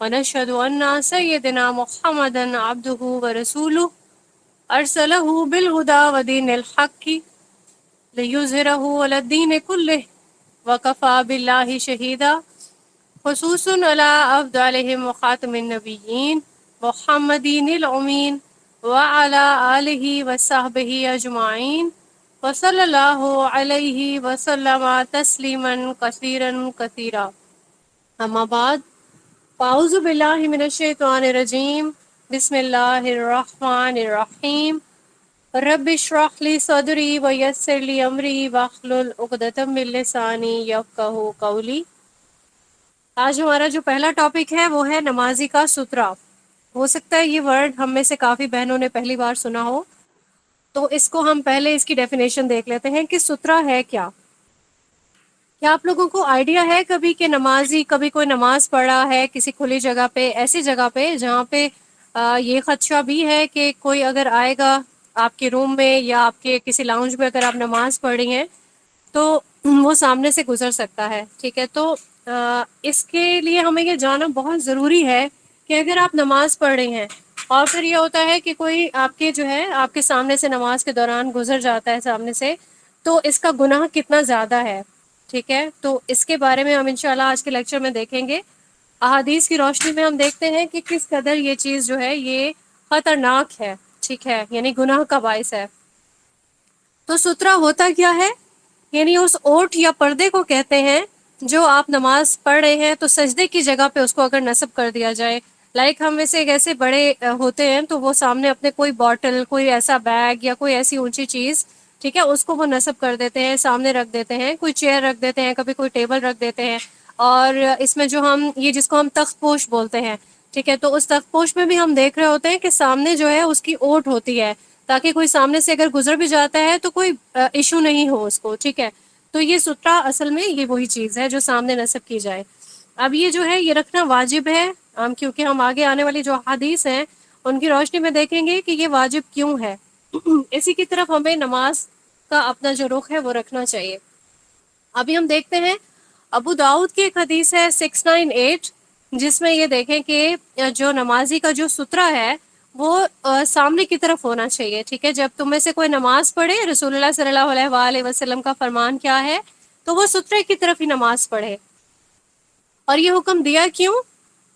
ونشهد أن سيدنا محمدا عبده ورسوله أرسله بالهدى ودين الحق ليظهره على الدين كله وكفى بالله شهيدا خصوص على أفضلهم وخاتم النبيين محمد الأمين وعلى آله وصحبه أجمعين وصلى الله عليه وسلم تسليما كثيرا كثيرا أما بعد أعوذ بالله من الشيطان الرجيم بسم الله الرحمن الرحيم رب اشرح لي صدري ويسر لي أمري واحلل عقدة من لساني يفقهوا قولي۔ آج ہمارا جو پہلا ٹاپک ہے وہ ہے نمازی کا سترہ۔ ہو سکتا ہے یہ ورڈ ہم میں سے کافی بہنوں نے پہلی بار سنا ہو، تو اس کو ہم پہلے اس کی ڈیفینیشن دیکھ لیتے ہیں کہ سترہ ہے کیا۔ کیا آپ لوگوں کو آئیڈیا ہے کبھی کہ نمازی کبھی کوئی نماز پڑھا ہے کسی کھلی جگہ پہ، ایسی جگہ پہ جہاں پہ یہ خدشہ بھی ہے کہ کوئی اگر آئے گا آپ کے روم میں یا آپ کے کسی لاؤنج میں، اگر آپ نماز پڑھ رہی ہیں تو وہ سامنے سے گزر سکتا ہے، ٹھیک ہے؟ تو اس کے لیے ہمیں یہ جاننا بہت ضروری ہے کہ اگر آپ نماز پڑھ رہی ہیں اور پھر یہ ہوتا ہے کہ کوئی آپ کے جو ہے آپ کے سامنے سے نماز کے دوران گزر جاتا ہے سامنے سے، تو اس کا گناہ کتنا زیادہ ہے، ٹھیک ہے؟ تو اس کے بارے میں ہم انشاءاللہ آج کے لیکچر میں دیکھیں گے۔ احادیث کی روشنی میں ہم دیکھتے ہیں کہ کس قدر یہ چیز جو ہے یہ خطرناک ہے، ٹھیک ہے؟ یعنی گناہ کا باعث ہے۔ تو سترہ ہوتا کیا ہے؟ یعنی اس اوٹ یا پردے کو کہتے ہیں جو آپ نماز پڑھ رہے ہیں تو سجدے کی جگہ پہ اس کو اگر نصب کر دیا جائے، لائک ہم میں سے ایسے بڑے ہوتے ہیں تو وہ سامنے اپنے کوئی باٹل، کوئی ایسا بیگ یا کوئی ایسی اونچی چیز، ٹھیک ہے، اس کو وہ نصب کر دیتے ہیں، سامنے رکھ دیتے ہیں، کوئی چیئر رکھ دیتے ہیں، کبھی کوئی ٹیبل رکھ دیتے ہیں، اور اس میں جو ہم یہ جس کو ہم تخت پوش بولتے ہیں، ٹھیک ہے، تو اس تخت پوش میں بھی ہم دیکھ رہے ہوتے ہیں کہ سامنے جو ہے اس کی اوٹ ہوتی ہے تاکہ کوئی سامنے سے اگر گزر بھی جاتا ہے تو کوئی ایشو نہیں ہو اس کو، ٹھیک ہے؟ تو یہ سترہ اصل میں یہ وہی چیز ہے جو سامنے نصب کی جائے۔ اب یہ جو ہے یہ رکھنا واجب ہے، کیونکہ ہم آگے آنے والی جو حدیث ہیں ان کی روشنی میں دیکھیں گے کہ یہ واجب کیوں ہے۔ اسی کی طرف ہمیں نماز کا اپنا جو رخ ہے وہ رکھنا چاہیے۔ ابھی ہم دیکھتے ہیں ابو داؤد کی ایک حدیث ہے 698، جس میں یہ دیکھیں کہ جو نمازی کا جو سترہ ہے وہ سامنے کی طرف ہونا چاہیے، ٹھیک ہے؟ جب تم میں سے کوئی نماز پڑھے، رسول اللہ صلی اللہ علیہ وآلہ وسلم کا فرمان کیا ہے؟ تو وہ سترے کی طرف ہی نماز پڑھے۔ اور یہ حکم دیا کیوں؟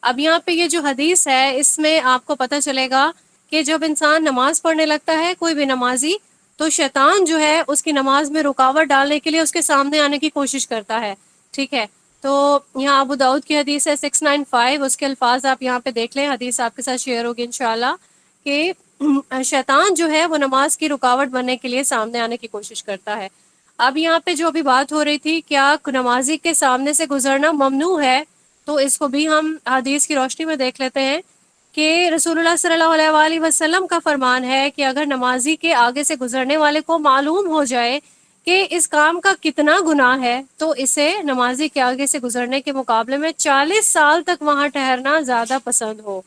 اب یہاں پہ یہ جو حدیث ہے اس میں آپ کو پتہ چلے گا کہ جب انسان نماز پڑھنے لگتا ہے، کوئی بھی نمازی، تو شیطان جو ہے اس کی نماز میں رکاوٹ ڈالنے کے لیے اس کے سامنے آنے کی کوشش کرتا ہے، ٹھیک ہے؟ تو یہاں ابو داؤد کی حدیث ہے 695، اس کے الفاظ آپ یہاں پہ دیکھ لیں، حدیث آپ کے ساتھ شیئر ہوگی انشاءاللہ، کہ شیطان جو ہے وہ نماز کی رکاوٹ بننے کے لیے سامنے آنے کی کوشش کرتا ہے۔ اب یہاں پہ جو ابھی بات ہو رہی تھی کیا نمازی کے سامنے سے گزرنا ممنوع ہے، تو اس کو بھی ہم حدیث کی روشنی میں دیکھ لیتے ہیں کہ رسول اللہ صلی اللہ علیہ وآلہ وسلم کا فرمان ہے کہ اگر نمازی کے آگے سے گزرنے والے کو معلوم ہو جائے کہ اس کام کا کتنا گناہ ہے تو اسے نمازی کے آگے سے گزرنے کے مقابلے میں 40 سال تک وہاں ٹھہرنا زیادہ پسند ہو،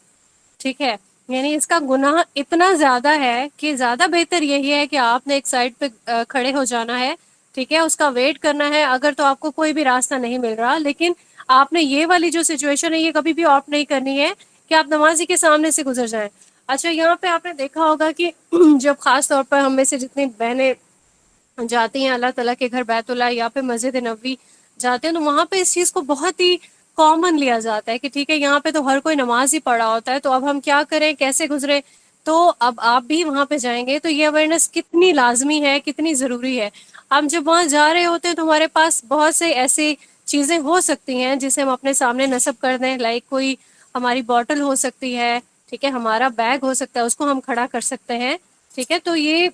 ٹھیک ہے؟ یعنی اس کا گناہ اتنا زیادہ ہے کہ زیادہ بہتر یہی ہے کہ آپ نے ایک سائڈ پہ کھڑے ہو جانا ہے، ٹھیک ہے؟ اس کا ویٹ کرنا ہے، اگر تو آپ کو کوئی بھی راستہ نہیں مل رہا، لیکن آپ نے یہ والی جو سچویشن ہے یہ کبھی بھی آپٹ نہیں کرنی ہے کہ آپ نمازی کے سامنے سے گزر جائیں۔ اچھا، یہاں پہ آپ نے دیکھا ہوگا کہ جب خاص طور پر ہم میں سے جتنی بہنیں جاتی ہیں اللہ تعالیٰ کے گھر بیت اللہ یا پہ مسجد نبوی جاتے ہیں، تو وہاں پہ اس چیز کو بہت ہی کامن لیا جاتا ہے کہ ٹھیک ہے یہاں پہ تو ہر کوئی نماز ہی پڑھا ہوتا ہے، تو اب ہم کیا کریں، کیسے گزرے؟ تو اب آپ بھی وہاں پہ جائیں گے تو یہ اویئرنیس کتنی لازمی ہے، کتنی ضروری ہے۔ ہم جب وہاں جا رہے ہوتے ہیں تو ہمارے پاس بہت سے ایسی چیزیں ہو سکتی ہیں جسے ہم اپنے سامنے نصب کر دیں، لائک کوئی ہماری بوٹل ہو سکتی ہے، ٹھیک ہے، ہمارا بیگ ہو سکتا ہے، اس کو ہم کھڑا کر سکتے ہیں، ٹھیک ہے؟ تو یہ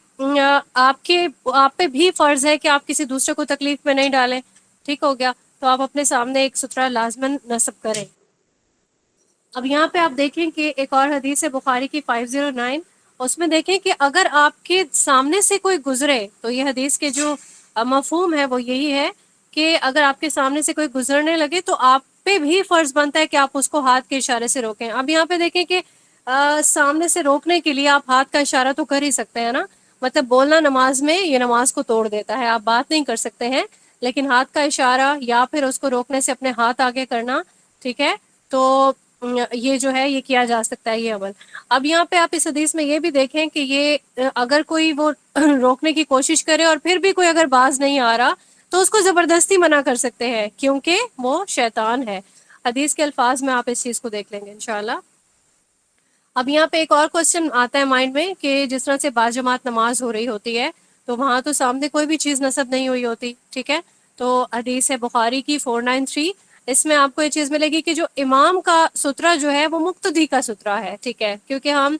آپ پہ بھی فرض ہے کہ آپ کسی دوسرے کو تکلیف میں نہیں ڈالیں، ٹھیک ہو گیا؟ تو آپ اپنے سامنے ایک سترہ لازماً نصب کریں۔ اب یہاں پہ آپ دیکھیں کہ ایک اور حدیث ہے بخاری کی 509، اس میں دیکھیں کہ اگر آپ کے سامنے سے کوئی گزرے، تو یہ حدیث کے جو مفہوم ہے وہ یہی ہے کہ اگر آپ کے سامنے سے کوئی گزرنے لگے تو آپ پہ بھی فرض بنتا ہے کہ آپ اس کو ہاتھ کے اشارے سے روکیں۔ اب یہاں پہ دیکھیں کہ سامنے سے روکنے کے لیے آپ ہاتھ کا اشارہ تو کر ہی سکتے ہیں نا، مطلب بولنا نماز میں یہ نماز کو توڑ دیتا ہے، آپ بات نہیں کر سکتے ہیں، لیکن ہاتھ کا اشارہ یا پھر اس کو روکنے سے اپنے ہاتھ آگے کرنا، ٹھیک ہے، تو یہ جو ہے یہ کیا جا سکتا ہے یہ عمل۔ اب یہاں پہ آپ اس حدیث میں یہ بھی دیکھیں کہ یہ اگر کوئی وہ روکنے کی کوشش کرے اور پھر بھی کوئی اگر باز نہیں آ رہا تو اس کو زبردستی منع کر سکتے ہیں، کیونکہ وہ شیطان ہے۔ حدیث کے الفاظ میں آپ اس چیز کو دیکھ لیں گے انشاءاللہ۔ اب یہاں پہ ایک اور کوسچن آتا ہے مائنڈ میں کہ جس طرح سے باجماعت نماز ہو رہی ہوتی ہے تو وہاں تو سامنے کوئی بھی چیز نصب نہیں ہوئی ہوتی، ٹھیک ہے، تو حدیث ہے بخاری کی 493، اس میں آپ کو یہ چیز ملے گی کہ جو امام کا سترہ جو ہے وہ مقتدی کا سترہ ہے، ٹھیک ہے، کیونکہ ہم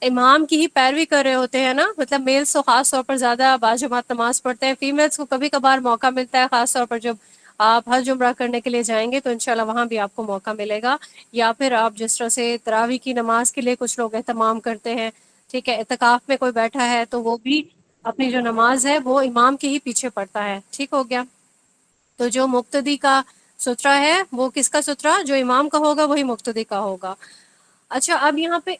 امام کی ہی پیروی کر رہے ہوتے ہیں نا، مطلب میلز تو خاص طور پر زیادہ باجماعت نماز پڑھتے ہیں، فیمیلز کو کبھی کبھار موقع ملتا ہے، خاص طور پر جب آپ حج عمرہ کرنے کے لیے جائیں گے تو انشاءاللہ وہاں بھی آپ کو موقع ملے گا، یا پھر آپ جس طرح سے تراویح کی نماز کے لیے کچھ لوگ اہتمام کرتے ہیں، ٹھیک ہے، اعتکاف میں کوئی بیٹھا ہے تو وہ بھی اپنی جو نماز ہے وہ امام کے ہی پیچھے پڑھتا ہے، ٹھیک ہو گیا۔ تو جو مقتدی کا سترہ ہے وہ کس کا سترہ؟ جو امام کا ہوگا وہی مقتدی کا ہوگا۔ اچھا، اب یہاں پہ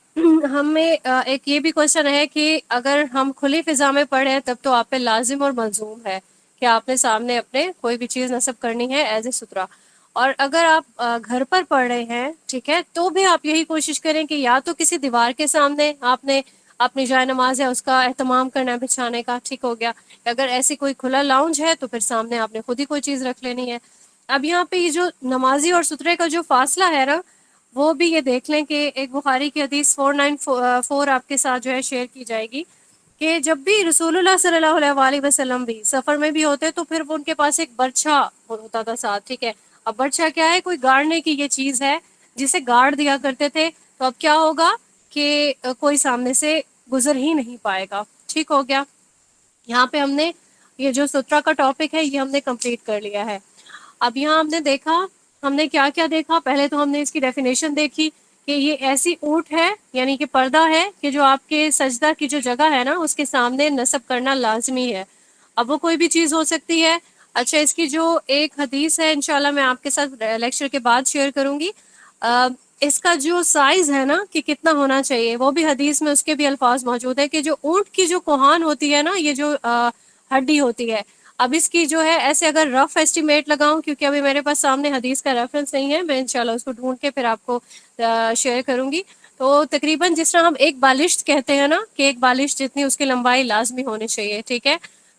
ہمیں ایک یہ بھی کوشچن ہے کہ اگر ہم کھلی فضا میں پڑھیں تب تو آپ پہ لازم اور ملزوم ہے کہ آپ نے سامنے اپنے کوئی بھی چیز نصب کرنی ہے ایز اے سترہ، اور اگر آپ گھر پر پڑھ رہے ہیں، ٹھیک ہے، تو بھی آپ یہی کوشش کریں کہ یا تو کسی دیوار کے سامنے آپ نے اپنی جائے نماز ہے اس کا اہتمام کرنا ہے بچھانے کا، ٹھیک ہو گیا، اگر ایسی کوئی کھلا لاؤنج ہے تو پھر سامنے آپ نے خود ہی کوئی چیز رکھ لینی ہے۔ اب یہاں پہ یہ جو نمازی اور سترے کا جو فاصلہ ہے نا، وہ بھی یہ دیکھ لیں کہ ایک بخاری کی حدیث 494 آپ کے ساتھ جو ہے شیئر کی جائے گی کہ جب بھی رسول اللہ صلی اللہ علیہ وآلہ وسلم بھی سفر میں بھی ہوتے تو پھر وہ ان کے پاس ایک برچھا ہوتا تھا ساتھ، ٹھیک ہے، اب برچھا کیا ہے؟ کوئی گاڑنے کی یہ چیز ہے جسے گاڑ دیا کرتے تھے، تو اب کیا ہوگا کہ کوئی سامنے سے گزر ہی نہیں پائے گا، ٹھیک ہو گیا۔ یہاں پہ ہم نے یہ جو سترہ کا ٹاپک ہے یہ ہم نے کمپلیٹ کر لیا ہے۔ اب یہاں ہم نے دیکھا، ہم نے کیا کیا دیکھا؟ پہلے تو ہم نے اس کی ڈیفینیشن دیکھی کہ یہ ایسی اونٹ ہے، یعنی کہ پردہ ہے کہ جو آپ کے سجدہ کی جو جگہ ہے نا اس کے سامنے نصب کرنا لازمی ہے، اب وہ کوئی بھی چیز ہو سکتی ہے۔ اچھا، اس کی جو ایک حدیث ہے انشاءاللہ میں آپ کے ساتھ لیکچر کے بعد شیئر کروں گی، اس کا جو سائز ہے نا کہ کتنا ہونا چاہیے وہ بھی حدیث میں اس کے بھی الفاظ موجود ہیں کہ جو اونٹ کی جو کوہان ہوتی ہے نا، یہ جو ہڈی ہوتی ہے، اب اس کی جو ہے ایسے اگر رف ایسٹیمیٹ لگاؤں، کیونکہ ابھی میرے پاس سامنے حدیث کا ریفرنس نہیں ہے، میں انشاءاللہ اس کو ڈھونڈ کے پھر آپ کو شیئر کروں گی، تو تقریباً جس طرح ہم ایک بالشت کہتے ہیں نا کہ ایک بالشت جتنی اس کی لمبائی لازمی ہونی چاہیے، ٹھیک ہے،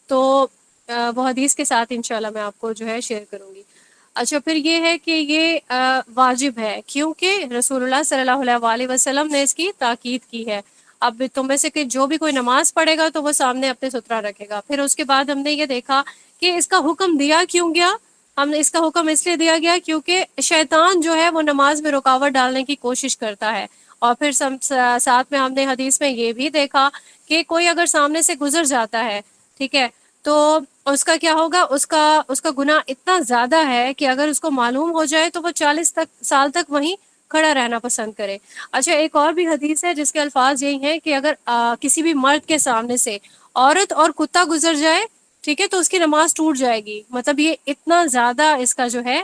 تو وہ حدیث کے ساتھ انشاءاللہ میں آپ کو جو ہے شیئر کروں گی۔ اچھا، پھر یہ ہے کہ یہ واجب ہے کیونکہ رسول اللہ صلی اللہ علیہ وآلہ وسلم نے اس کی تاکید کی ہے۔ اب تم میں سے کہ جو بھی کوئی نماز پڑھے گا تو وہ سامنے اپنے سترہ رکھے گا۔ پھر اس کے بعد ہم نے یہ دیکھا کہ اس کا حکم دیا کیوں گیا؟ ہم نے اس کا حکم اس لیے دیا گیا کیونکہ شیطان جو ہے وہ نماز میں رکاوٹ ڈالنے کی کوشش کرتا ہے، اور پھر ساتھ میں ہم نے حدیث میں یہ بھی دیکھا کہ کوئی اگر سامنے سے گزر جاتا ہے، ٹھیک ہے، تو اس کا کیا ہوگا؟ اس کا گناہ اتنا زیادہ ہے کہ اگر اس کو معلوم ہو جائے تو وہ 40 سال تک وہیں کھڑا رہنا پسند کرے۔ اچھا، ایک اور بھی حدیث ہے جس کے الفاظ یہی ہیں کہ اگر کسی بھی مرد کے سامنے سے عورت اور کتا گزر جائے، ٹھیک ہے، تو اس کی نماز ٹوٹ جائے گی، مطلب یہ اتنا زیادہ اس کا جو ہے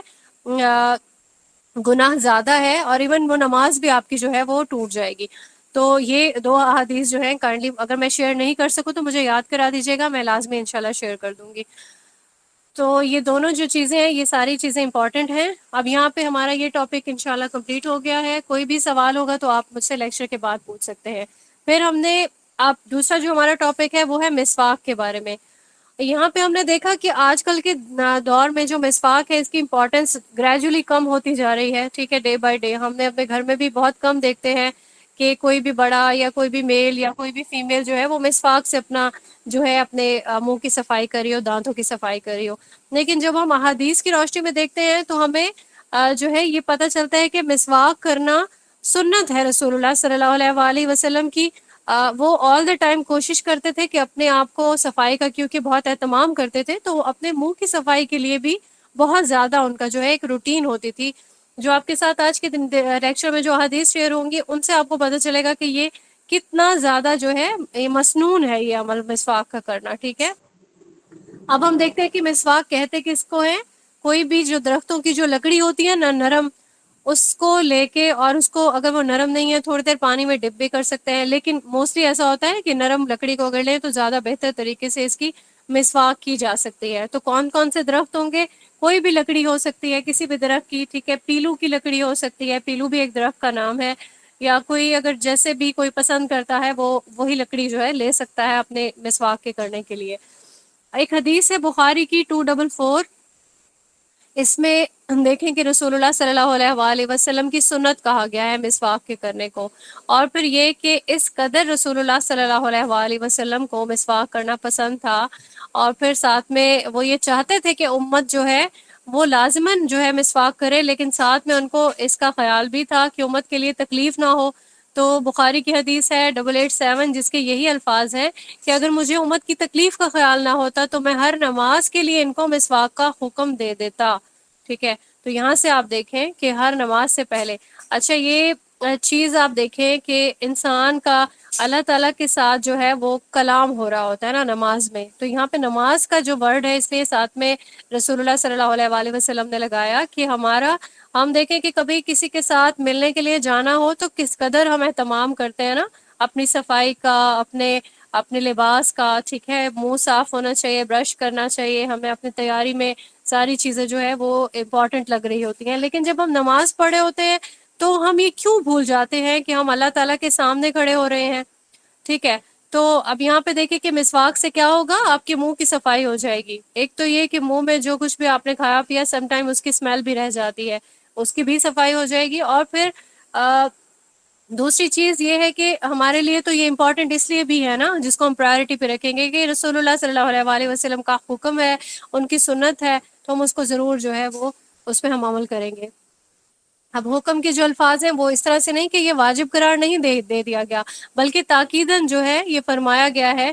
گناہ زیادہ ہے، اور ایون وہ نماز بھی آپ کی جو ہے وہ ٹوٹ جائے گی۔ تو یہ دو احادیث جو ہیں کائنڈلی اگر میں شیئر نہیں کر سکوں تو مجھے یاد کرا دیجیے گا، میں لازمی انشاءاللہ شیئر کر دوں گی۔ تو یہ دونوں جو چیزیں ہیں یہ ساری چیزیں امپورٹنٹ ہیں۔ اب یہاں پہ ہمارا یہ ٹاپک انشاءاللہ کمپلیٹ ہو گیا ہے، کوئی بھی سوال ہوگا تو آپ مجھ سے لیکچر کے بعد پوچھ سکتے ہیں۔ پھر ہم نے آپ دوسرا جو ہمارا ٹاپک ہے وہ ہے مسواک کے بارے میں۔ یہاں پہ ہم نے دیکھا کہ آج کل کے دور میں جو مسواک ہے اس کی امپورٹنس گریجولی کم ہوتی جا رہی ہے، ٹھیک ہے، ڈے بائی ڈے ہم نے اپنے گھر میں بھی بہت کم دیکھتے ہیں کہ کوئی بھی بڑا یا کوئی بھی میل یا کوئی بھی فیمیل جو ہے وہ مسواک سے اپنا جو ہے اپنے منہ کی صفائی کری ہو، دانتوں کی صفائی کری ہو۔ لیکن جب ہم احادیث کی روشنی میں دیکھتے ہیں تو ہمیں جو ہے یہ پتہ چلتا ہے کہ مسواک کرنا سنت ہے رسول اللہ صلی اللہ علیہ وآلہ وسلم کی۔ وہ آل دا ٹائم کوشش کرتے تھے کہ اپنے آپ کو صفائی کا کیونکہ بہت اہتمام کرتے تھے تو وہ اپنے منہ کی صفائی کے لیے بھی بہت زیادہ ان کا جو ہے ایک روٹین ہوتی تھی جو آپ کے ساتھ آج کے دن لیکچر میں جو حدیث شیئر ہوں گی ان سے آپ کو پتہ چلے گا کہ یہ کتنا زیادہ جو ہے یہ مسنون ہے یہ عمل مسواک کا کرنا. ٹھیک ہے. اب ہم دیکھتے ہیں کہ مسواک کہتے کس کو ہے. کوئی بھی جو درختوں کی جو لکڑی ہوتی ہے نا نرم، اس کو لے کے، اور اس کو اگر وہ نرم نہیں ہے تھوڑی دیر پانی میں ڈپ بھی کر سکتے ہیں، لیکن موسٹلی ایسا ہوتا ہے کہ نرم لکڑی کو اگر لیں تو زیادہ بہتر طریقے سے اس کی مسواک کی جا سکتی ہے. تو کون کون سے درخت ہوں گے؟ کوئی بھی لکڑی ہو سکتی ہے کسی بھی درخت کی. ٹھیک ہے. پیلو کی لکڑی ہو سکتی ہے، پیلو بھی ایک درخت کا نام ہے. یا کوئی اگر جیسے بھی کوئی پسند کرتا ہے وہ وہی لکڑی جو ہے لے سکتا ہے اپنے مسواک کے کرنے کے لیے. ایک حدیث ہے بخاری کی 244، اس میں ہم دیکھیں کہ رسول اللہ صلی اللہ علیہ وآلہ وسلم کی سنت کہا گیا ہے مسواک کے کرنے کو. اور پھر یہ کہ اس قدر رسول اللہ صلی اللہ علیہ وآلہ وسلم کو مسواک کرنا پسند تھا، اور پھر ساتھ میں وہ یہ چاہتے تھے کہ امت جو ہے وہ لازماً جو ہے مسواک کرے، لیکن ساتھ میں ان کو اس کا خیال بھی تھا کہ امت کے لیے تکلیف نہ ہو. تو بخاری کی حدیث ہے 887 جس کے یہی الفاظ ہیں کہ اگر مجھے امت کی تکلیف کا خیال نہ ہوتا تو میں ہر نماز کے لیے ان کو مسواک کا حکم دے دیتا. ٹھیک ہے. تو یہاں سے آپ دیکھیں کہ ہر نماز سے پہلے، اچھا یہ چیز آپ دیکھیں کہ انسان کا اللہ تعالیٰ کے ساتھ جو ہے وہ کلام ہو رہا ہوتا ہے نا نماز میں. تو یہاں پہ نماز کا جو ورڈ ہے اس لیے ساتھ میں رسول اللہ صلی اللہ علیہ وآلہ وسلم نے لگایا کہ ہم دیکھیں کہ کبھی کسی کے ساتھ ملنے کے لیے جانا ہو تو کس قدر ہم اہتمام کرتے ہیں نا اپنی صفائی کا، اپنے لباس کا. ٹھیک ہے. منہ صاف ہونا چاہیے، برش کرنا چاہیے، ہمیں اپنی تیاری میں ساری چیزیں جو ہے وہ امپورٹنٹ لگ رہی ہوتی ہیں. لیکن جب ہم نماز پڑھے ہوتے ہیں تو ہم یہ کیوں بھول جاتے ہیں کہ ہم اللہ تعالیٰ کے سامنے کھڑے ہو رہے ہیں. ٹھیک ہے. تو اب یہاں پہ دیکھیں کہ مسواک سے کیا ہوگا، آپ کے منہ کی صفائی ہو جائے گی. ایک تو یہ کہ منہ میں جو کچھ بھی آپ نے کھایا پیا سم ٹائم اس کی اسمیل بھی رہ جاتی ہے، اس کی بھی صفائی ہو جائے گی. اور پھر دوسری چیز یہ ہے کہ ہمارے لیے تو یہ امپورٹنٹ اس لیے بھی ہے نا جس کو ہم پرائرٹی پہ رکھیں گے کہ رسول اللہ صلی اللہ علیہ وآلہ وسلم کا حکم ہے، ان کی سنت ہے، تو ہم اس کو ضرور جو ہے وہ اس پہ ہم عمل کریں گے. اب حکم کے جو الفاظ ہیں وہ اس طرح سے نہیں کہ یہ واجب قرار نہیں دے دیا گیا، بلکہ تاکیداً جو ہے یہ فرمایا گیا ہے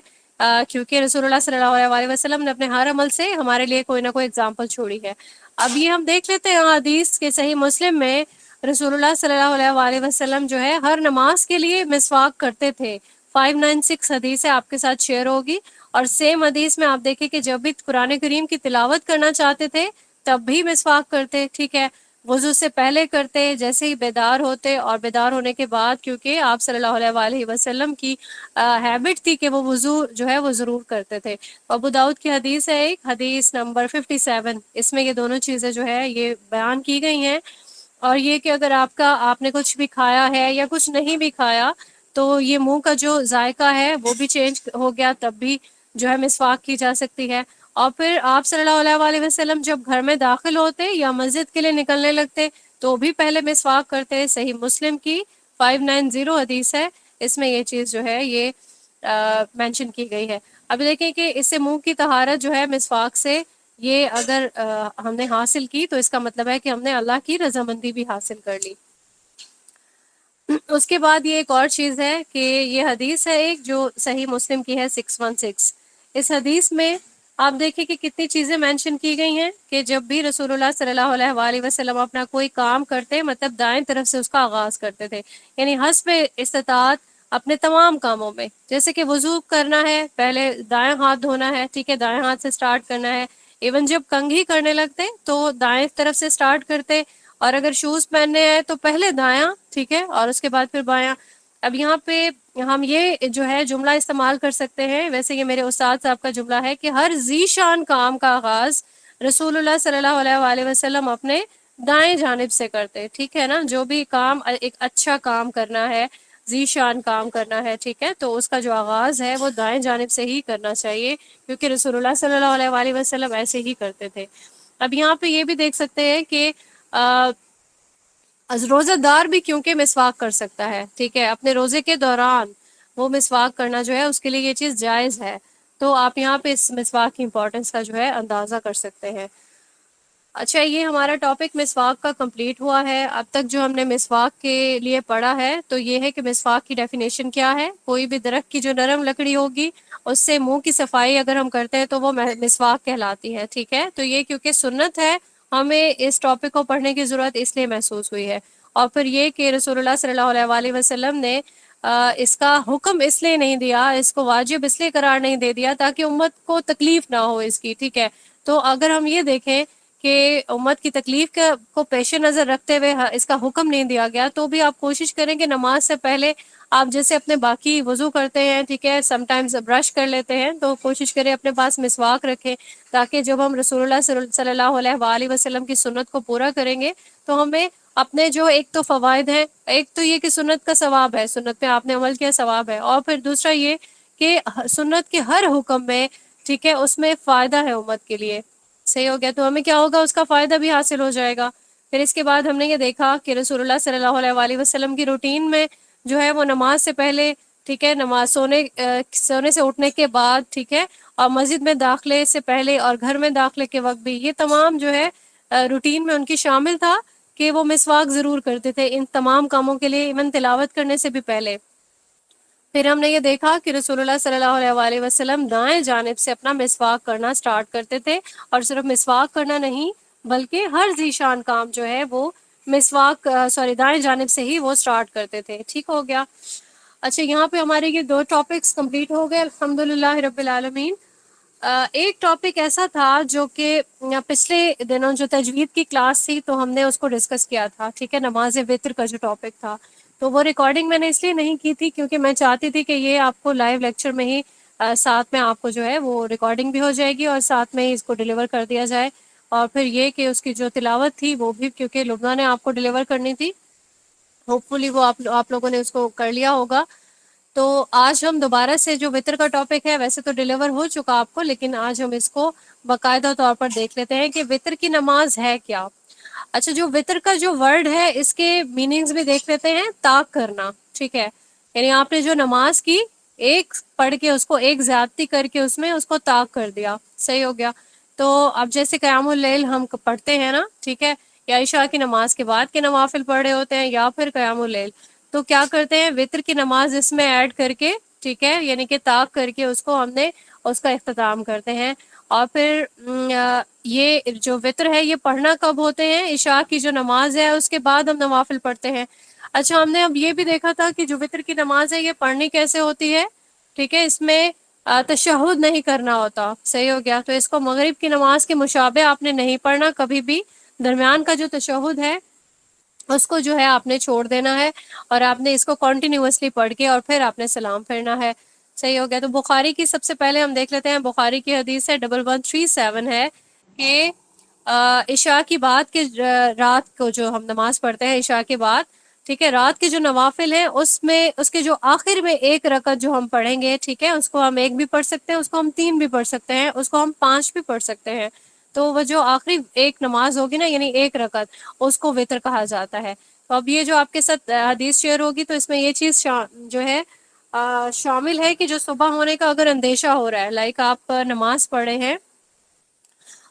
کیونکہ رسول اللہ صلی اللہ علیہ وسلم نے اپنے ہر عمل سے ہمارے لیے کوئی نہ کوئی اگزامپل چھوڑی ہے. اب یہ ہم دیکھ لیتے ہیں حدیث کے صحیح مسلم میں رسول اللہ صلی اللہ علیہ وآلہ وسلم جو ہے ہر نماز کے لیے مسواک کرتے تھے. 596 حدیث ہے آپ کے ساتھ شیئر ہوگی. اور سیم حدیث میں آپ دیکھیں کہ جب بھی قرآن کریم کی تلاوت کرنا چاہتے تھے تب بھی مسواک کرتے. ٹھیک ہے. وضو سے پہلے کرتے، جیسے ہی بیدار ہوتے، اور بیدار ہونے کے بعد کیونکہ آپ صلی اللہ علیہ وآلہ وسلم کی ہیبٹ تھی کہ وہ وضو جو ہے وہ ضرور کرتے تھے. ابو داؤد کی حدیث ہے ایک حدیث نمبر 57، اس میں یہ دونوں چیزیں جو ہے یہ بیان کی گئی ہیں. اور یہ کہ اگر آپ نے کچھ بھی کھایا ہے یا کچھ نہیں بھی کھایا تو یہ منہ کا جو ذائقہ ہے وہ بھی چینج ہو گیا تب بھی جو ہے مسواک کی جا سکتی ہے. اور پھر آپ صلی اللہ علیہ وآلہ وسلم جب گھر میں داخل ہوتے یا مسجد کے لیے نکلنے لگتے تو بھی پہلے مسواک کرتے. صحیح مسلم کی 590 حدیث ہے، اس میں یہ چیز جو ہے یہ مینشن کی گئی ہے. اب دیکھیں کہ اس سے منہ کی طہارت جو ہے مسواک سے یہ اگر ہم نے حاصل کی تو اس کا مطلب ہے کہ ہم نے اللہ کی رضامندی بھی حاصل کر لی. اس کے بعد یہ ایک اور چیز ہے کہ یہ حدیث ہے ایک جو صحیح مسلم کی ہے 616. اس حدیث میں آپ دیکھیں کہ کتنی چیزیں مینشن کی گئی ہیں کہ جب بھی رسول اللہ صلی اللہ علیہ وآلہ وسلم اپنا کوئی کام کرتے مطلب دائیں طرف سے اس کا آغاز کرتے تھے، یعنی حسب استطاعت اپنے تمام کاموں میں. جیسے کہ وضو کرنا ہے پہلے دائیں ہاتھ دھونا ہے. ٹھیک ہے. دائیں ہاتھ سے سٹارٹ کرنا ہے. ایون جب کنگھی کرنے لگتے تو دائیں طرف سے سٹارٹ کرتے، اور اگر شوز پہننے ہیں تو پہلے دایاں. ٹھیک ہے. اور اس کے بعد پھر بایاں. اب یہاں پہ ہم یہ جو ہے جملہ استعمال کر سکتے ہیں، ویسے یہ میرے استاد صاحب کا جملہ ہے کہ ہر ذی شان کام کا آغاز رسول اللہ صلی اللہ علیہ وآلہ وسلم اپنے دائیں جانب سے کرتے. ٹھیک ہے نا. جو بھی کام ایک اچھا کام کرنا ہے، ذی شان کام کرنا ہے، ٹھیک ہے، تو اس کا جو آغاز ہے وہ دائیں جانب سے ہی کرنا چاہیے کیونکہ رسول اللہ صلی اللہ علیہ وآلہ وسلم ایسے ہی کرتے تھے. اب یہاں پہ یہ بھی دیکھ سکتے ہیں کہ روزہ دار بھی کیونکہ مسواک کر سکتا ہے. ٹھیک ہے. اپنے روزے کے دوران وہ مسواک کرنا جو ہے اس کے لیے یہ چیز جائز ہے. تو آپ یہاں پہ اس مسواک کی امپورٹنس کا جو ہے اندازہ کر سکتے ہیں. اچھا یہ ہمارا ٹاپک مسواک کا کمپلیٹ ہوا ہے. اب تک جو ہم نے مسواک کے لیے پڑھا ہے تو یہ ہے کہ مسواک کی ڈیفینیشن کیا ہے. کوئی بھی درخت کی جو نرم لکڑی ہوگی اس سے منہ کی صفائی اگر ہم کرتے ہیں تو وہ مسواک کہلاتی ہے. ٹھیک ہے. تو یہ کیونکہ سنت ہے ہمیں اس ٹاپک کو پڑھنے کی ضرورت اس لیے محسوس ہوئی ہے، اور پھر یہ کہ رسول اللہ صلی اللہ علیہ وآلہ وسلم نے اس کا حکم اس لیے نہیں دیا، اس کو واجب اس لیے قرار نہیں دے دیا تاکہ امت کو تکلیف نہ ہو اس کی، ٹھیک ہے۔ تو اگر ہم یہ دیکھیں کہ امت کی تکلیف کو پیش نظر رکھتے ہوئے اس کا حکم نہیں دیا گیا، تو بھی آپ کوشش کریں کہ نماز سے پہلے آپ جیسے اپنے باقی وضو کرتے ہیں، ٹھیک ہے، سم ٹائمز برش کر لیتے ہیں، تو کوشش کریں اپنے پاس مسواک رکھیں، تاکہ جب ہم رسول اللہ صلی اللہ علیہ وآلہ وسلم کی سنت کو پورا کریں گے تو ہمیں اپنے جو ایک تو فوائد ہیں، ایک تو یہ کہ سنت کا ثواب ہے، سنت پہ آپ نے عمل کیا ثواب ہے، اور پھر دوسرا یہ کہ سنت کے ہر حکم میں، ٹھیک ہے، اس میں فائدہ ہے امت کے لیے، صحیح ہو گیا، تو ہمیں کیا ہوگا، اس کا فائدہ بھی حاصل ہو جائے گا۔ پھر اس کے بعد ہم نے یہ دیکھا کہ رسول اللہ صلی اللہ علیہ وآلہ وسلم کی روٹین میں جو ہے وہ نماز سے پہلے، ٹھیک ہے، نماز سونے سے اٹھنے کے بعد، ٹھیک ہے، اور مسجد میں داخلے سے پہلے اور گھر میں داخلے کے وقت بھی، یہ تمام جو ہے روٹین میں ان کی شامل تھا کہ وہ مسواک ضرور کرتے تھے ان تمام کاموں کے لیے، ایون تلاوت کرنے سے بھی پہلے۔ پھر ہم نے یہ دیکھا کہ رسول اللہ صلی اللہ علیہ وآلہ وسلم دائیں جانب سے اپنا مسواک کرنا سٹارٹ کرتے تھے، اور صرف مسواک کرنا نہیں بلکہ ہر ذیشان کام جو ہے وہ مسواک دائیں جانب سے ہی وہ سٹارٹ کرتے تھے، ٹھیک ہو گیا۔ اچھا، یہاں پہ ہمارے یہ 2 ٹاپکس کمپلیٹ ہو گئے الحمدللہ رب العالمین۔ ایک ٹاپک ایسا تھا جو کہ پچھلے دنوں جو تجوید کی کلاس تھی تو ہم نے اس کو ڈسکس کیا تھا، ٹھیک ہے، نماز وتر کا جو ٹاپک تھا، تو وہ ریکارڈنگ میں نے اس لیے نہیں کی تھی کیونکہ میں چاہتی تھی کہ یہ آپ کو لائیو لیکچر میں ہی ساتھ میں آپ کو جو ہے وہ ریکارڈنگ بھی ہو جائے گی اور ساتھ میں ہی اس کو ڈیلیور کر دیا جائے، اور پھر یہ کہ اس کی جو تلاوت تھی وہ بھی کیونکہ لبنہ نے آپ کو ڈیلیور کرنی تھی، ہوپ فلی وہ آپ لوگوں نے اس کو کر لیا ہوگا۔ تو آج ہم دوبارہ سے جو وطر کا ٹاپک ہے، ویسے تو ڈیلیور ہو چکا آپ کو، لیکن آج ہم اس کو باقاعدہ طور پر دیکھ لیتے ہیں کہ وطر کی نماز ہے کیا۔ اچھا، جو وطر کا جو ورڈ ہے اس کے میننگز بھی دیکھ لیتے ہیں۔ طاق کرنا، ٹھیک ہے، یعنی آپ نے جو نماز کی ایک پڑھ کے اس کو ایک زیادتی کر کے اس کو طاق کر دیا، صحیح ہو گیا۔ تو اب جیسے قیام اللیل ہم پڑھتے ہیں نا، ٹھیک ہے، یا عشاء کی نماز کے بعد کے نوافل پڑھ رہے ہوتے ہیں یا پھر قیام اللیل، تو کیا کرتے ہیں، وطر کی نماز اس میں ایڈ کر کے، ٹھیک ہے، یعنی کہ طاق کر کے اس کو ہم نے اس کا اختتام کرتے ہیں۔ اور پھر یہ جو وطر ہے یہ پڑھنا کب ہوتے ہیں، عشاء کی جو نماز ہے اس کے بعد ہم نوافل پڑھتے ہیں۔ اچھا، ہم نے اب یہ بھی دیکھا تھا کہ جو وطر کی نماز ہے یہ پڑھنی کیسے ہوتی ہے، ٹھیک ہے، اس میں تشہد نہیں کرنا ہوتا، صحیح ہو گیا، تو اس کو مغرب کی نماز کے مشابہ آپ نے نہیں پڑھنا کبھی بھی، درمیان کا جو تشہد ہے اس کو جو ہے آپ نے چھوڑ دینا ہے، اور آپ نے اس کو کنٹینیوسلی پڑھ کے اور پھر آپ نے سلام پھیرنا ہے، صحیح ہو گیا۔ تو بخاری کی سب سے پہلے ہم دیکھ لیتے ہیں، بخاری کی حدیث ہے 1137 ہے کہ عشاء کی بعد کے رات کو جو ہم نماز پڑھتے ہیں عشاء کے بعد، ٹھیک ہے، رات کے جو نوافل ہیں اس میں اس کے جو آخر میں ایک رکعت جو ہم پڑھیں گے، ٹھیک ہے، اس کو ہم 1 بھی پڑھ سکتے ہیں، اس کو ہم 3 بھی پڑھ سکتے ہیں، اس کو ہم 5 بھی پڑھ سکتے ہیں، تو وہ جو آخری ایک نماز ہوگی نا، یعنی ایک رکعت، اس کو وطر کہا جاتا ہے۔ تو اب یہ جو آپ کے ساتھ حدیث شیئر ہوگی تو اس میں یہ چیز جو ہے شامل ہے کہ جو صبح ہونے کا اگر اندیشہ ہو رہا ہے، لائک آپ نماز پڑھے ہیں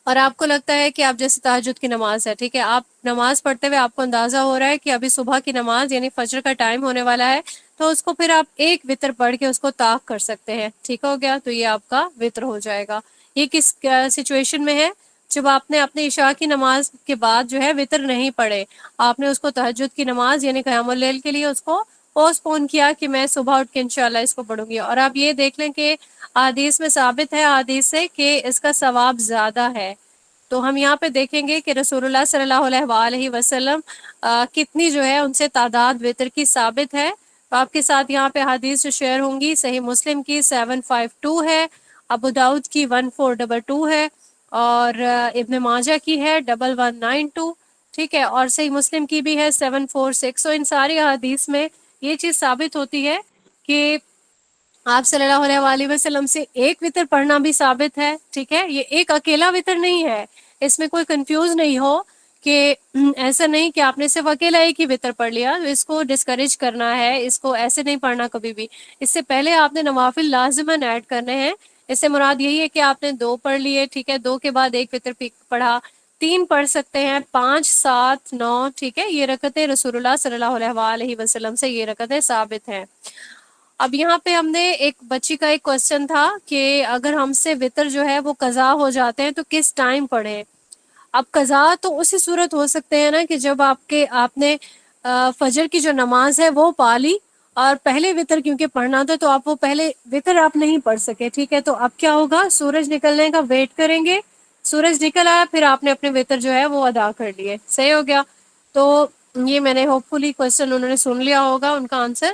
اور آپ کو لگتا ہے کہ آپ جیسے تہجد کی نماز ہے، ٹھیک ہے، آپ نماز پڑھتے ہوئے آپ کو اندازہ ہو رہا ہے کہ ابھی صبح کی نماز یعنی فجر کا ٹائم ہونے والا ہے، تو اس کو پھر آپ ایک وطر پڑھ کے اس کو طاق کر سکتے ہیں، ٹھیک ہو گیا، تو یہ آپ کا وطر ہو جائے گا۔ یہ کس سچویشن میں ہے، جب آپ نے اپنے عشاء کی نماز کے بعد جو ہے وطر نہیں پڑھے، آپ نے اس کو تہجد کی نماز یعنی قیام اللیل کے لیے اس کو پوسٹ پون کیا کہ میں صبح اٹھ کے انشاءاللہ اس کو پڑھوں گی، اور آپ یہ دیکھ لیں کہ حدیث میں ثابت ہے، حدیث سے، کہ اس کا ثواب زیادہ ہے۔ تو ہم یہاں پہ دیکھیں گے کہ رسول اللہ صلی اللہ علیہ وآلہ وسلم کتنی جو ہے ان سے تعداد وطر کی ثابت ہے۔ تو آپ کے ساتھ یہاں پہ حدیث جو شیئر ہوں گی، صحیح مسلم کی 752 ہے، ابو داؤد کی 1422 ہے، اور ابن ماجہ کی ہے 1192، ٹھیک ہے، اور صحیح مسلم کی بھی ہے 746۔ تو ان ساری حدیث میں یہ چیز ثابت ہوتی ہے کہ آپ صلی اللہ علیہ وآلہ وسلم سے ایک وطر پڑھنا بھی ثابت ہے، ٹھیک ہے، یہ ایک اکیلا وطر نہیں ہے، اس میں کوئی کنفیوز نہیں ہو کہ ایسا نہیں کہ آپ نے صرف اکیلا ایک ہی وطر پڑھ لیا، تو اس کو ڈسکریج کرنا ہے، اس کو ایسے نہیں پڑھنا کبھی بھی، اس سے پہلے آپ نے نوافل لازماً ایڈ کرنے ہیں۔ اس سے مراد یہی ہے کہ آپ نے 2 پڑھ لیے، ٹھیک ہے، 2 کے بعد ایک وطر پڑھا، 3 پڑھ سکتے ہیں، 5 7 9، ٹھیک ہے، یہ رکعتیں رسول اللہ صلی اللہ علیہ وآلہ وسلم سے یہ رکعتیں ثابت ہیں۔ اب یہاں پہ ہم نے ایک بچی کا ایک کوسچن تھا کہ اگر ہم سے وطر جو ہے وہ قضا ہو جاتے ہیں تو کس ٹائم پڑھیں۔ اب قضا تو اسی صورت ہو سکتے ہیں نا کہ جب آپ نے فجر کی جو نماز ہے وہ پا لی اور پہلے وطر کیونکہ پڑھنا تھا تو آپ وہ پہلے وطر آپ نہیں پڑھ سکے، ٹھیک ہے، تو اب کیا ہوگا، سورج نکلنے کا ویٹ کریں گے، سورج نکل آیا پھر آپ نے اپنے وطر جو ہے وہ ادا کر لیے، صحیح ہو گیا۔ تو یہ میں نے ہوپ فلی کوشچن انہوں نے سن لیا ہوگا ان کا آنسر۔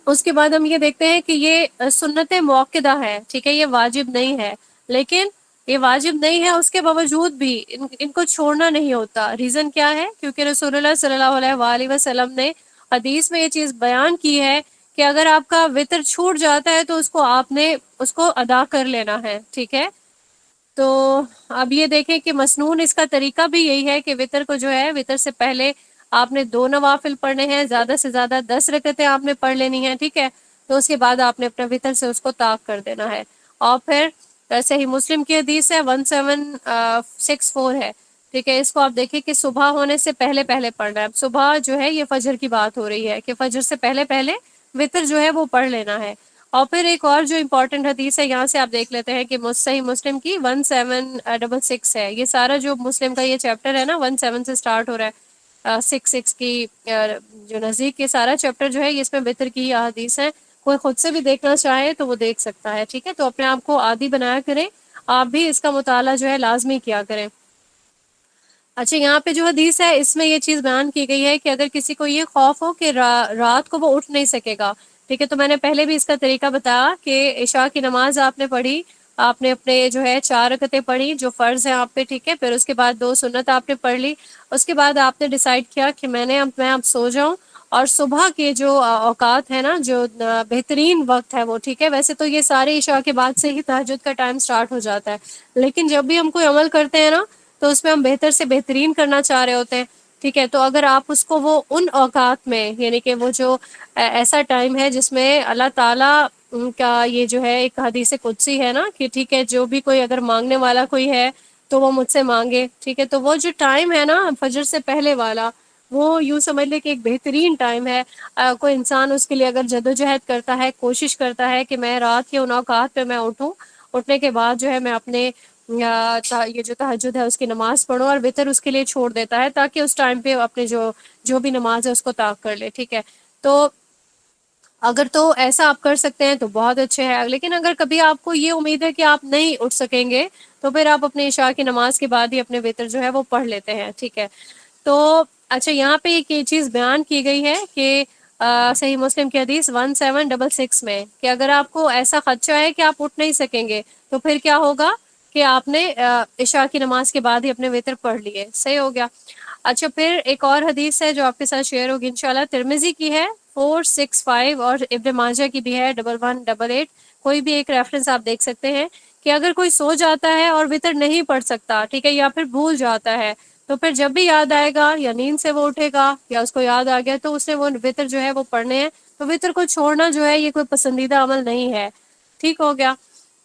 اس کے بعد ہم یہ دیکھتے ہیں کہ یہ سنت موقدہ ہے، ٹھیک ہے، یہ واجب نہیں ہے، لیکن یہ واجب نہیں ہے اس کے باوجود بھی ان کو چھوڑنا نہیں ہوتا۔ ریزن کیا ہے؟ کیونکہ رسول اللہ صلی اللہ علیہ وآلہ وسلم نے حدیث میں یہ چیز بیان کی ہے کہ اگر آپ کا وطر چھوٹ جاتا ہے تو آپ نے اس کو ادا کر لینا ہے، ٹھیک ہے۔ تو اب یہ دیکھیں کہ مسنون اس کا طریقہ بھی یہی ہے کہ وطر کو جو ہے وطر سے پہلے آپ نے 2 نوافل پڑھنے ہیں، زیادہ سے زیادہ 10 رکعتیں آپ نے پڑھ لینی ہیں، ٹھیک ہے، تو اس کے بعد آپ نے اپنا وطر سے اس کو طاق کر دینا ہے۔ اور پھر صحیح مسلم کی حدیث ہے 1764 ہے، ٹھیک ہے، اس کو آپ دیکھیں کہ صبح ہونے سے پہلے پہلے پڑھنا ہے۔ اب صبح جو ہے یہ فجر کی بات ہو رہی ہے کہ فجر سے پہلے پہلے وطر جو ہے وہ پڑھ لینا ہے۔ اور پھر ایک اور جو امپورٹنٹ حدیث ہے یہاں سے آپ دیکھ لیتے ہیں کہ صحیح مسلم کی 1766 ہے، یہ سارا جو مسلم کا یہ چیپٹر ہے نا 17 سے سٹارٹ ہو رہا ہے، 66 کی جو نزدیک، یہ سارا چیپٹر جو ہے اس میں وطر کی ہی احادیث ہیں، کوئی خود سے بھی دیکھنا چاہے تو وہ دیکھ سکتا ہے، ٹھیک ہے، تو اپنے آپ کو عادی بنایا کریں، آپ بھی اس کا مطالعہ جو ہے لازمی کیا کریں۔ اچھا، یہاں پہ جو حدیث ہے اس میں یہ چیز بیان کی گئی ہے کہ اگر کسی کو یہ خوف ہو کہ رات کو وہ اٹھ نہیں سکے گا، ٹھیک ہے، تو میں نے پہلے بھی اس کا طریقہ بتایا کہ عشاء کی نماز آپ نے پڑھی، آپ نے اپنے جو ہے 4 رکعتیں پڑھی جو فرض ہیں آپ پہ، ٹھیک ہے، پھر اس کے بعد 2 سنت آپ نے پڑھ لی، اس کے بعد آپ نے ڈیسائیڈ کیا کہ میں اب سو جاؤں، اور صبح کے جو اوقات ہے نا، جو بہترین وقت ہے وہ، ٹھیک ہے، ویسے تو یہ سارے عشاء کے بعد سے ہی تہجد کا ٹائم سٹارٹ ہو جاتا ہے، لیکن جب بھی ہم کوئی عمل کرتے ہیں نا تو اس میں ہم بہتر سے بہترین کرنا چاہ رہے ہوتے ہیں، ٹھیک ہے، تو اگر آپ اس کو وہ ان اوقات میں، یعنی کہ وہ جو ایسا ٹائم ہے جس میں اللہ تعالیٰ کا یہ جو ہے ایک حدیث قدسی ہے نا کہ ٹھیک ہے جو بھی کوئی اگر مانگنے والا کوئی ہے تو وہ مجھ سے مانگے، ٹھیک ہے، تو وہ جو ٹائم ہے نا فجر سے پہلے والا، وہ یوں سمجھ لے کہ ایک بہترین ٹائم ہے۔ کوئی انسان اس کے لیے اگر جدوجہد کرتا ہے، کوشش کرتا ہے کہ میں رات کے ان اوقات پہ میں اٹھوں، اٹھنے کے بعد جو ہے میں اپنے یہ جو تہجد ہے اس کی نماز پڑھوں، اور وطر اس کے لیے چھوڑ دیتا ہے تاکہ اس ٹائم پہ اپنے جو بھی نماز ہے اس کو طاق کر لے، ٹھیک ہے، تو اگر تو ایسا آپ کر سکتے ہیں تو بہت اچھے ہے، لیکن اگر کبھی آپ کو یہ امید ہے کہ آپ نہیں اٹھ سکیں گے تو پھر آپ اپنے عشاء کی نماز کے بعد ہی اپنے وطر جو ہے وہ پڑھ لیتے ہیں، ٹھیک ہے۔ تو اچھا، یہاں پہ ایک یہ چیز بیان کی گئی ہے کہ صحیح مسلم کی حدیث 1766 میں کہ اگر آپ کو ایسا خدشہ ہے کہ آپ اٹھ نہیں سکیں گے تو پھر کیا ہوگا کہ آپ نے عشاء کی نماز کے بعد ہی اپنے وطر پڑھ لیے، صحیح ہو گیا۔ اچھا، پھر ایک اور حدیث ہے جو آپ کے ساتھ شیئر ہوگی انشاءاللہ، ترمذی کی ہے 465 اور ابن ماجہ کی بھی ہے 1188، کوئی بھی ایک ریفرنس آپ دیکھ سکتے ہیں کہ اگر کوئی سو جاتا ہے اور وطر نہیں پڑھ سکتا، ٹھیک ہے، یا پھر بھول جاتا ہے، تو پھر جب بھی یاد آئے گا یا نیند سے وہ اٹھے گا یا اس کو یاد آ گیا تو اس نے وہ وطر جو ہے وہ پڑھنے ہیں، تو وطر کو چھوڑنا جو ہے یہ کوئی پسندیدہ عمل نہیں ہے، ٹھیک ہو گیا۔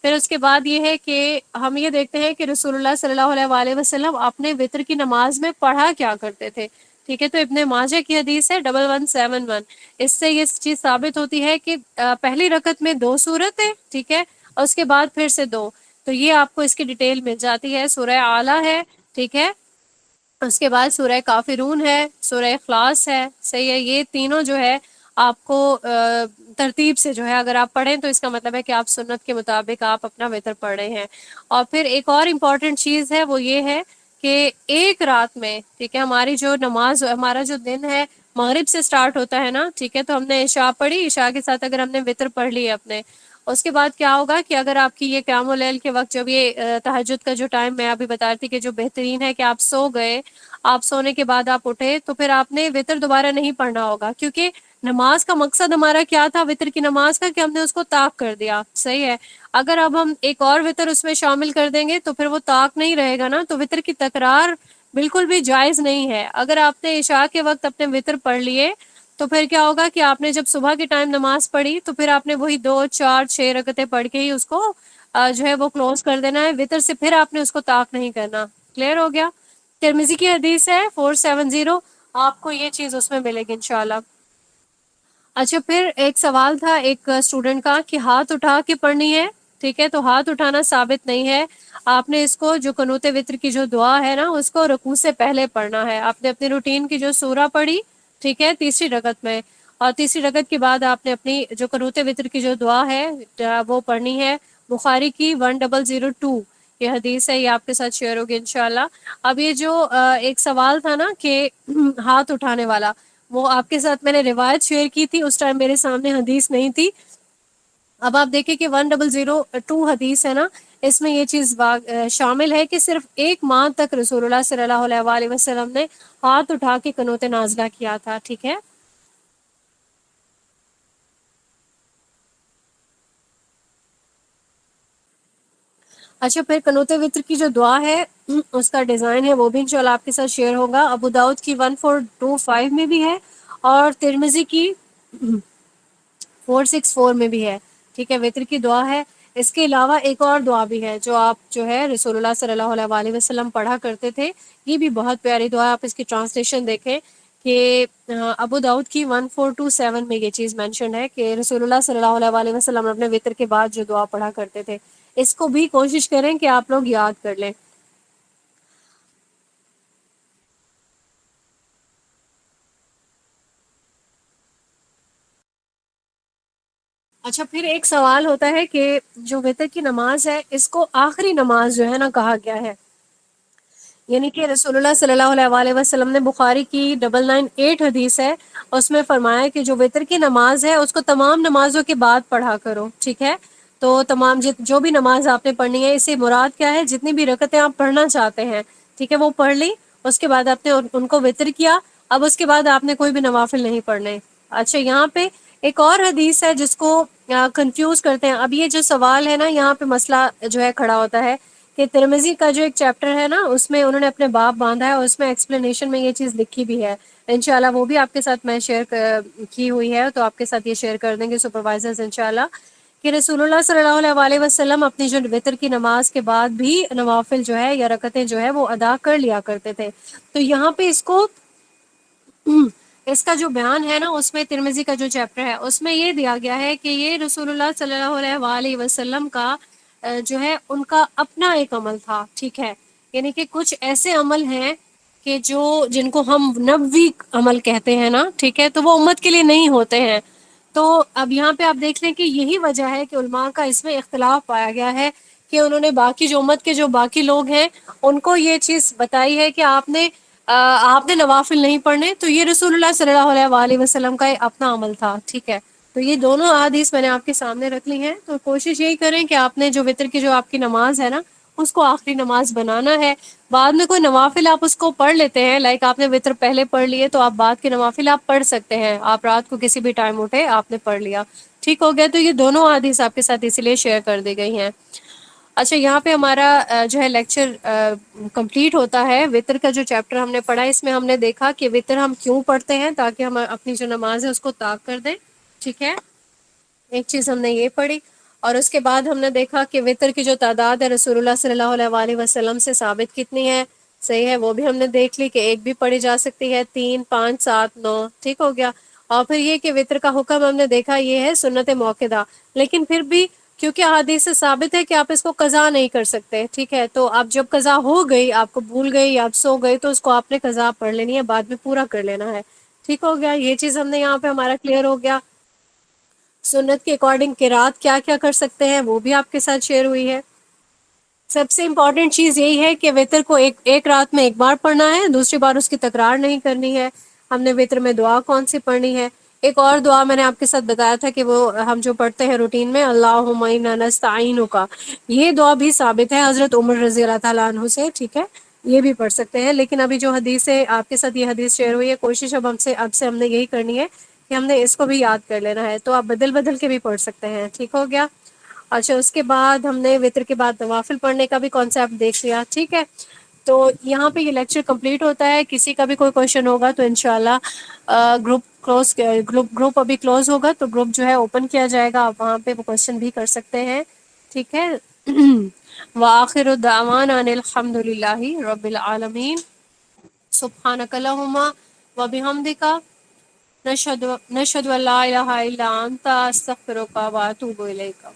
پھر اس کے بعد یہ ہے کہ ہم یہ دیکھتے ہیں کہ رسول اللہ صلی اللہ علیہ وآلہ وسلم اپنے وطر کی نماز میں پڑھا کیا کرتے تھے، ٹھیک ہے، تو ابن ماجہ کی حدیث ہے 1171، اس سے یہ چیز ثابت ہوتی ہے کہ پہلی رکعت میں 2 سورتیں، ٹھیک ہے، اور اس کے بعد پھر سے 2، تو یہ آپ کو اس کی ڈیٹیل مل جاتی ہے، سورہ اعلیٰ ہے، ٹھیک ہے، اس کے بعد سورہ کافرون ہے، سورہ اخلاص ہے، صحیح ہے، یہ تینوں جو ہے آپ کو ترتیب سے جو ہے اگر آپ پڑھیں تو اس کا مطلب ہے کہ آپ سنت کے مطابق آپ اپنا وطر پڑھ رہے ہیں۔ اور پھر ایک اور امپورٹنٹ چیز ہے وہ یہ ہے کہ ایک رات میں، ٹھیک ہے، ہماری جو نماز، ہمارا جو دن ہے مغرب سے سٹارٹ ہوتا ہے نا، ٹھیک ہے، تو ہم نے عشاء پڑھی، عشاء کے ساتھ اگر ہم نے وطر پڑھ لی اپنے، اس کے بعد کیا ہوگا کہ اگر آپ کی یہ قیام اللیل کے وقت جب یہ تہجد کا جو ٹائم میں ابھی بتا رہی تھی کہ جو بہترین ہے کہ آپ سو گئے، آپ سونے کے بعد آپ اٹھے تو پھر آپ نے وطر دوبارہ نہیں پڑھنا ہوگا، کیونکہ نماز کا مقصد ہمارا کیا تھا وطر کی نماز کا کہ ہم نے اس کو طاق کر دیا، صحیح ہے۔ اگر اب ہم ایک اور وطر اس میں شامل کر دیں گے تو پھر وہ طاق نہیں رہے گا نا، تو وطر کی تکرار بالکل بھی جائز نہیں ہے۔ اگر آپ نے عشاء کے وقت اپنے وطر پڑھ لیے تو پھر کیا ہوگا کہ آپ نے جب صبح کے ٹائم نماز پڑھی تو پھر آپ نے وہی 2 4 6 رکعتیں پڑھ کے ہی اس کو جو ہے وہ کلوز کر دینا ہے، وطر سے پھر آپ نے اس کو طاق نہیں کرنا، کلیئر ہو گیا۔ ترمذی کی حدیث ہے 470، آپ کو یہ چیز اس میں ملے گی انشاءاللہ۔ اچھا، پھر ایک سوال تھا ایک اسٹوڈنٹ کا کہ ہاتھ اٹھا کے پڑھنی ہے ٹھیک ہے، تو ہاتھ اٹھانا ثابت نہیں ہے. آپ نے اس کو جو قنوت وطر کی جو دعا ہے نا اس کو رکوع سے پہلے پڑھنا ہے. آپ نے اپنی روٹین کی جو سورہ پڑھی، ٹھیک ہے، تیسری رکعت میں، اور تیسری رکعت کے بعد آپ نے اپنی جو قنوت وطر کی جو دعا ہے وہ پڑھنی ہے. بخاری کی 1002 یہ حدیث ہے، یہ آپ کے ساتھ شیئر ہوگی انشاءاللہ. اب یہ جو ایک سوال تھا نا کہ ہاتھ اٹھانے والا، وہ آپ کے ساتھ میں نے روایت شیئر کی تھی، اس ٹائم میرے سامنے حدیث نہیں تھی. اب آپ دیکھیں کہ 1002 حدیث ہے نا، اس میں یہ چیز شامل ہے کہ صرف ایک ماہ تک رسول اللہ صلی اللہ علیہ وآلہ وسلم نے ہاتھ اٹھا کے قنوت نازلہ کیا تھا. ٹھیک ہے. اچھا، پھر قنوت وطر کی جو دعا ہے اس کا ڈیزائن ہے وہ بھی انشاءاللہ آپ کے ساتھ شیئر ہوگا. ابو داؤد کی 1425 میں بھی ہے اور ترمذی کی 464 میں بھی ہے. ٹھیک ہے، وطر کی دعا ہے. اس کے علاوہ ایک اور دعا بھی ہے جو آپ جو ہے رسول اللہ صلی اللہ علیہ وآلہ وسلم پڑھا کرتے تھے. یہ بھی بہت پیاری دعا ہے. آپ اس کی ٹرانسلیشن دیکھیں کہ ابو داؤد کی 1427 میں یہ چیز مینشن ہے کہ رسول اللہ صلی اللہ علیہ وآلہ وسلم اپنے وطر کے بعد جو دعا پڑھا کرتے تھے. اس کو بھی کوشش کریں کہ آپ لوگ یاد کر لیں. اچھا، پھر ایک سوال ہوتا ہے کہ جو وطر کی نماز ہے اس کو آخری نماز جو ہے نا کہا گیا ہے. یعنی کہ رسول اللہ صلی اللہ علیہ وآلہ وسلم نے بخاری کی 998 حدیث ہے، اس میں فرمایا کہ جو وطر کی نماز ہے اس کو تمام نمازوں کے بعد پڑھا کرو. ٹھیک ہے، تو تمام جو بھی نماز آپ نے پڑھنی ہے، اس سے مراد کیا ہے، جتنی بھی رکعتیں آپ پڑھنا چاہتے ہیں، ٹھیک ہے، وہ پڑھ لی. اس کے بعد آپ نے ان کو وطر کیا. اب اس کے بعد آپ نے کوئی بھی نوافل نہیں پڑھنے. اچھا، یہاں پہ ایک اور حدیث ہے جس کو کنفیوز کرتے ہیں. اب یہ جو سوال ہے نا، یہاں پہ مسئلہ جو ہے کھڑا ہوتا ہے کہ ترمذی کا جو ایک چیپٹر ہے نا اس میں انہوں نے اپنے باب باندھا ہے اور اس میں ایکسپلینیشن میں یہ چیز لکھی بھی ہے. انشاءاللہ وہ بھی آپ کے ساتھ میں شیئر کی ہوئی ہے، تو آپ کے ساتھ یہ شیئر کر دیں گے سپروائزرز انشاءاللہ، کہ رسول اللہ صلی اللہ علیہ وآلہ وسلم اپنی جو وطر کی نماز کے بعد بھی نوافل جو ہے یا رکعتیں جو ہے وہ ادا کر لیا کرتے تھے. تو یہاں پہ اس کا جو بیان ہے نا اس میں ترمذی کا جو چیپٹر ہے اس میں یہ دیا گیا ہے کہ یہ رسول اللہ صلی اللہ علیہ وآلہ وسلم کا جو ہے ان کا اپنا ایک عمل تھا. ٹھیک ہے، یعنی کہ کچھ ایسے عمل ہیں کہ جن کو ہم نبوی عمل کہتے ہیں نا، ٹھیک ہے، تو وہ امت کے لیے نہیں ہوتے ہیں. تو اب یہاں پہ آپ دیکھ لیں کہ یہی وجہ ہے کہ علماء کا اس میں اختلاف پایا گیا ہے کہ انہوں نے باقی جو امت کے جو باقی لوگ ہیں ان کو یہ چیز بتائی ہے کہ آپ نے نوافل نہیں پڑھنے، تو یہ رسول اللہ صلی اللہ علیہ وآلہ وسلم کا اپنا عمل تھا. ٹھیک ہے، تو یہ دونوں احادیث میں نے آپ کے سامنے رکھ لی ہیں. تو کوشش یہی کریں کہ آپ نے جو وطر کی جو آپ کی نماز ہے نا اس کو آخری نماز بنانا ہے. بعد میں کوئی نوافل آپ اس کو پڑھ لیتے ہیں، لائک آپ نے وطر پہلے پڑھ لیے تو آپ بعد کے نوافل آپ پڑھ سکتے ہیں. آپ رات کو کسی بھی ٹائم اٹھے آپ نے پڑھ لیا، ٹھیک ہو گیا. تو یہ دونوں احادیث آپ کے ساتھ اسی لیے شیئر کر دی گئی ہیں. اچھا، یہاں پہ ہمارا جو ہے لیکچر کمپلیٹ ہوتا ہے. وطر کا جو چیپٹر ہم نے پڑھا اس میں ہم نے دیکھا کہ وطر ہم کیوں پڑھتے ہیں، تاکہ ہم اپنی جو نماز ہے اس کو طاق کر دیں. ٹھیک ہے، ایک چیز ہم نے یہ پڑھی. اور اس کے بعد ہم نے دیکھا کہ وطر کی جو تعداد ہے رسول اللہ صلی اللہ علیہ وآلہ وسلم سے ثابت کتنی ہے، صحیح ہے، وہ بھی ہم نے دیکھ لی کہ ایک بھی پڑھی جا سکتی ہے، 3، 5، 7، 9. ٹھیک ہو گیا. اور پھر یہ کہ وطر کا حکم ہم نے دیکھا یہ ہے سنت موقدہ، لیکن پھر بھی کیونکہ احادیث سے ثابت ہے کہ آپ اس کو قضا نہیں کر سکتے. ٹھیک ہے، تو آپ جب قضا ہو گئی، آپ کو بھول گئی یا آپ سو گئی، تو اس کو آپ نے قضا پڑھ لینی ہے، بعد میں پورا کر لینا ہے. ٹھیک ہو گیا، یہ چیز ہم نے یہاں پہ ہمارا کلیئر ہو گیا. سنت کے اکارڈنگ قرات کیا کیا کر سکتے ہیں وہ بھی آپ کے ساتھ شیئر ہوئی ہے. سب سے امپورٹنٹ چیز یہی ہے کہ وطر کو ایک رات میں ایک بار پڑھنا ہے، دوسری بار اس کی تکرار نہیں کرنی ہے. ہم نے وطر میں دعا کون سی پڑھنی ہے، ایک اور دعا میں نے آپ کے ساتھ بتایا تھا کہ وہ ہم جو پڑھتے ہیں روٹین میں، اللہم انا نستعینک، یہ دعا بھی ثابت ہے حضرت عمر رضی اللہ تعالیٰ عنہ سے. ٹھیک ہے، یہ بھی پڑھ سکتے ہیں. لیکن ابھی جو حدیث ہے آپ کے ساتھ یہ حدیث شیئر ہوئی ہے، کوشش اب سے ہم نے یہی کرنی ہے کہ ہم نے اس کو بھی یاد کر لینا ہے. تو آپ بدل بدل کے بھی پڑھ سکتے ہیں. ٹھیک ہو گیا. اچھا، اس کے بعد ہم نے وطر کے بعد نوافل پڑھنے کا بھی کانسیپٹ دیکھ لیا. ٹھیک ہے، تو یہاں پہ یہ لیکچر کمپلیٹ ہوتا ہے. کسی کا بھی کوئی کویشچن ہوگا تو انشاءاللہ گروپ ابھی کلوز ہوگا تو گروپ جو ہے اوپن کیا جائے گا، آپ وہاں پہ وہ کویشچن بھی کر سکتے ہیں. ٹھیک ہے. وآخر دعوانا ان الحمد للہ رب العالمین. سبحانک اللہم وبحمدک، نشہد ان لا الہ الا انت، استغفرک واتوب الیک.